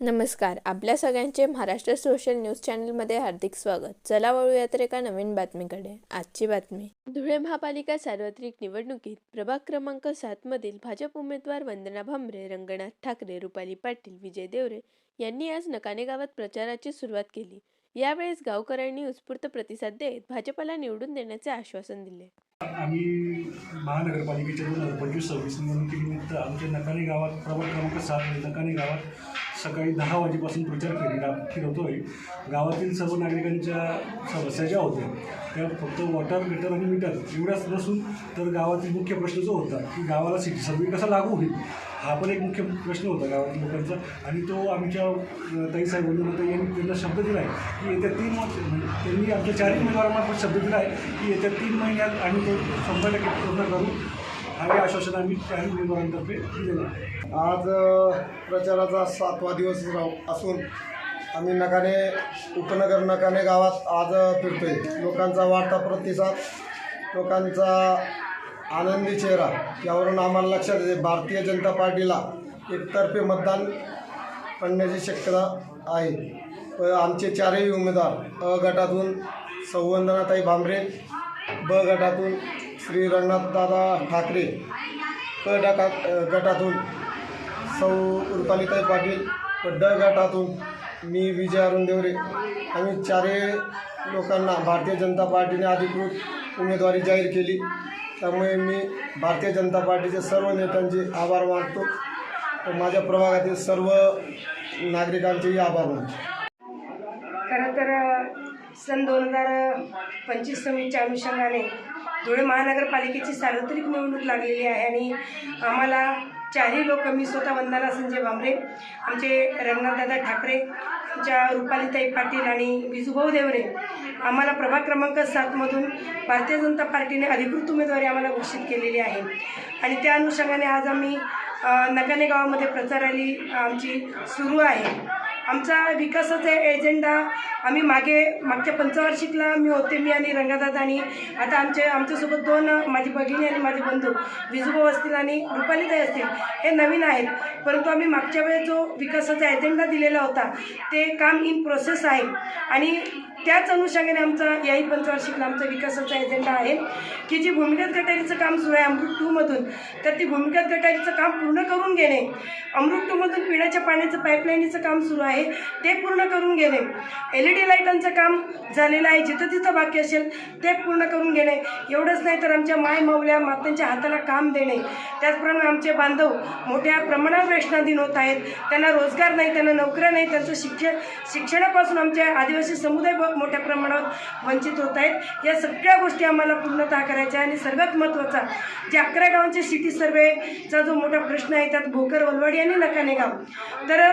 नमस्कार. आपल्या सगळ्यांचे महाराष्ट्र सोशल न्यूज चॅनलमध्ये हार्दिक स्वागत. चला वळूयात एका नवीन बातमीकडे. आजची बातमी. धुळे महापालिका सार्वत्रिक निवडणुकीत प्रभाग क्रमांक 7 मधील भाजप उमेदवार वंदना भांबरे, रंगनाथ ठाकरे, रुपाली पाटील, विजय देवरे यांनी आज नकाने गावात प्रचाराची सुरुवात केली. यावेळेस गावकऱ्यांनी उत्स्फूर्त प्रतिसाद देत भाजपला निवडून देण्याचे आश्वासन दिले. आम्ही महानगरपालिकेच्या 2025-26 निवडणुकीनिमित्त आमच्या नकाने गावात प्रभाग क्रमांक 7 नकाने गावात सकाळी 10 वाजेपासून प्रचार फिरवतो आहे. गावातील सर्व नागरिकांच्या समस्या ज्या होत्या त्या फक्त वॉटर मीटर आणि मीटर एवढ्याच नसून तर गावातील मुख्य प्रश्न जो होता की गावाला सिटी सर्वे कसा लागू होईल हा पण एक मुख्य प्रश्न होता गावातील लोकांचा. आणि तो आमच्या ताईसाहेब वंदनाताई यांनी त्यांना शब्द दिला आहे की येत्या 3 त्यांनी आमच्या 4 उमेदवारांना पण शब्द दिला आहे की येत्या 3 महिन्यात आम्ही तो 100% पूर्ण करू. हे आश्वासन आम्ही 4 उमेदवारांतर्फे दिलेलं आहे. आज प्रचाराचा 7वा दिवस असून आम्ही उपनगर नकाने गावात आज फिरतोय. लोकांचा वाढता प्रतिसाद, लोकांचा आनंदी चेहरा यावरून आम्हाला लक्षात येते भारतीय जनता पार्टीला एकतर्फे मतदान पडण्याची शक्यता आहे. आमचे 4ही उमेदवार अ गटातून सौ वंदनाताई भांबरे, ब गटातून श्री रंगनाथदादा ठाकरे, क गटातून सौ रुपालीताई पाटील व ड गटातून मी विजय अरुण देवरे आम्ही 4ही लोकांना भारतीय जनता पार्टीने अधिकृत उमेदवारी जाहीर केली. त्यामुळे मी भारतीय जनता पार्टीचे सर्व नेत्यांचे आभार मानतो व माझ्या प्रभागातील सर्व नागरिकांचेही आभार मानतो. खरं तर सन 2025-26च्या अनुषंगाने धुळे महानगरपालिकेची सार्वत्रिक निवडणूक लागलेली आहे आणि आम्हाला 4ही लोक, मी स्वतः वंदना संजय भांबरे, आमचे रंगनाथदादा ठाकरे, आमच्या रुपालीताई पाटील आणि विजूभाऊ देवरे, आम्हाला प्रभाग क्रमांक 7मधून भारतीय जनता पार्टीने अधिकृत उमेदवारी आम्हाला घोषित केलेली आहे. आणि त्या अनुषंगाने आज आम्ही नकाने गावामध्ये प्रचार रॅली आमची सुरू आहे. आमचा विकासाचा एजेंडा आम्ही मागच्या पंचवार्षिकला मी आणि रंगादादा आणि आता आमच्यासोबत 2 माझी भगिनी आणि माझे बंधू विजूभाऊ असतील आणि रुपालीताई असतील, हे नवीन आहेत. परंतु आम्ही मागच्या वेळेस जो विकासाचा एजेंडा दिलेला होता ते काम इन प्रोसेस आहे आणि त्याच अनुषंगाने याही पंचवार्षिकला आमचा विकासाचा एजेंडा आहे की जी भूमिगत गटारीचं काम सुरू आहे अमृत 2मधून, तर ती भूमिगत गटारीचं काम पूर्ण करून घेणे, अमृत 2मधून पिण्याच्या पाण्याचं पाईपलाईनीचं काम सुरू आहे ते पूर्ण करून घेणे, LED लाईटांचं काम झालेलं आहे, जिथं बाकी असेल ते पूर्ण करून घेणे. एवढंच नाही तर आमच्या मायमाऊल्या मातांच्या हाताला काम देणे. त्याचप्रमाणे आमचे बांधव मोठ्या प्रमाणावर वेष्णाधीन होत आहेत, त्यांना रोजगार नाही, त्यांना नोकऱ्या नाही, त्यांचं शिक्षणापासून आमच्या आदिवासी समुदाय मोठ्या प्रमाणावर वंचित होत आहेत. या सगळ्या गोष्टी आम्हाला पूर्णतः करायच्या आणि सर्वात महत्त्वाचा जे 11 गावांचे सिटी सर्वेचा जो मोठा प्रश्न आहे त्यात भोकर, वलवाडी आणि नकाने गाव. तर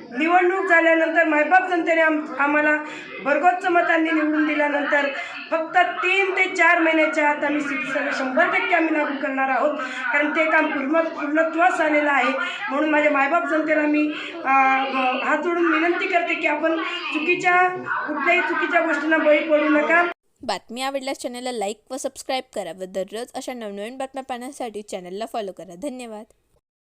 निवडणूक झाल्यानंतर मायबाप जनतेने आम्हाला भरघोस मतांनी निवडून दिल्यानंतर फक्त 3 ते 4 महिन्याच्या आत आम्ही सिटी सर्वे 100% आम्ही लागू करणार आहोत. कारण ते काम पूर्णत्वास आलेलं आहे. म्हणून माझ्या मायबाप जनतेला मी हात जोडून विनंती करते की आपण कुठल्याही चुकीच्या गोष्टींना बळी पडू नका. बातमी आवडल्यास चॅनलला लाईक व सबस्क्राईब करा व दररोज अशा नवनवीन बातम्या पाहण्यासाठी चॅनलला फॉलो करा. धन्यवाद.